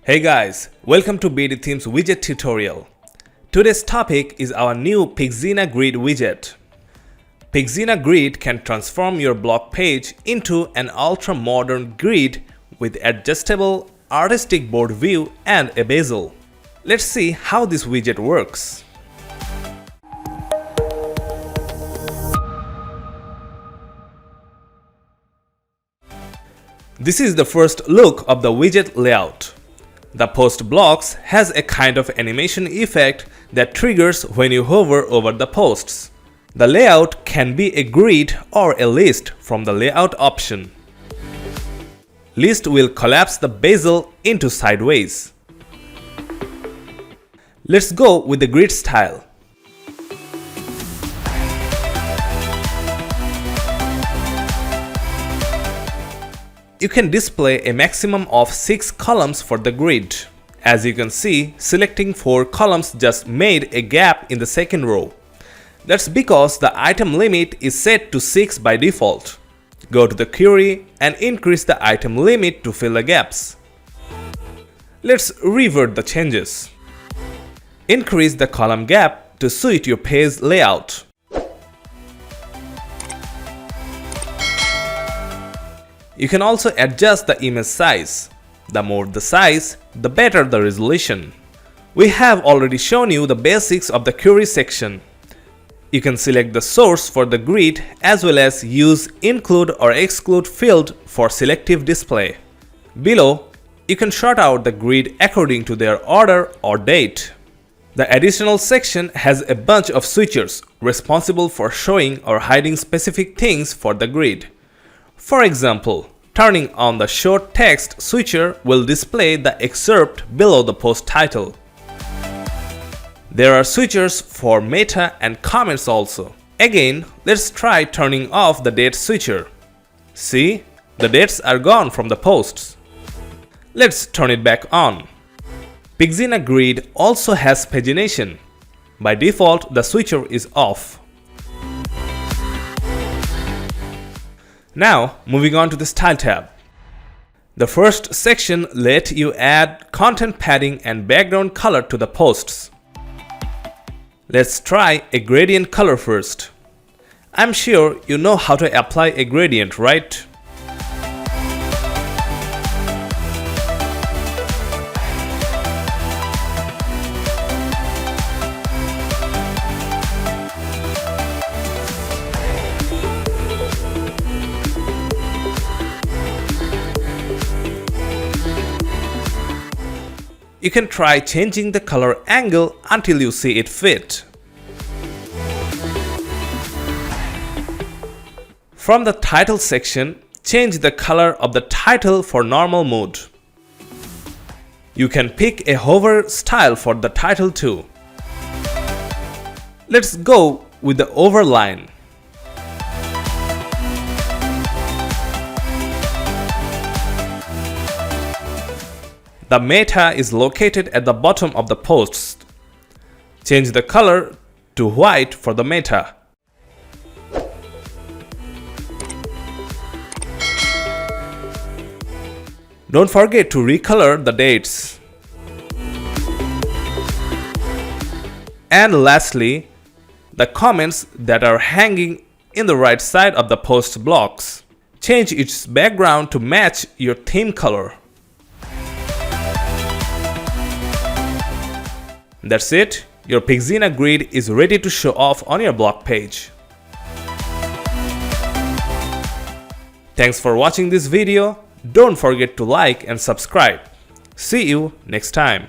Hey guys, welcome to BdThemes widget tutorial. Today's topic is our new Pixina Grid widget. Pixina Grid can transform your blog page into an ultra-modern grid with adjustable artistic board view and a bezel. Let's see how this widget works. This is the first look of the widget layout. The post blocks has a kind of animation effect that triggers when you hover over the posts. The layout can be a grid or a list from the layout option. List will collapse the bezel into sideways. Let's go with the grid style. You can display a maximum of 6 columns for the grid. As you can see, selecting 4 columns just made a gap in the second row. That's because the item limit is set to 6 by default. Go to the query and increase the item limit to fill the gaps. Let's revert the changes. Increase the column gap to suit your page layout. You can also adjust the image size. The more the size, the better the resolution. We have already shown you the basics of the query section. You can select the source for the grid as well as use include or exclude field for selective display. Below, you can sort out the grid according to their order or date. The additional section has a bunch of switchers responsible for showing or hiding specific things for the grid. For example, turning on the short text switcher will display the excerpt below the post title. There are switchers for meta and comments also. Again, let's try turning off the date switcher. See, the dates are gone from the posts. Let's turn it back on. Pixina Grid also has pagination. By default, the switcher is off. Now, moving on to the Style tab. The first section lets you add content padding and background color to the posts. Let's try a gradient color first. I'm sure you know how to apply a gradient, right? You can try changing the color angle until you see it fit. From the title section, change the color of the title for normal mode. You can pick a hover style for the title too. Let's go with the overline. The meta is located at the bottom of the post. Change the color to white for the meta. Don't forget to recolor the dates. And lastly, the comments that are hanging in the right side of the post blocks. Change its background to match your theme color. That's it, your Pixina Grid is ready to show off on your blog page. Thanks for watching this video. Don't forget to like and subscribe. See you next time.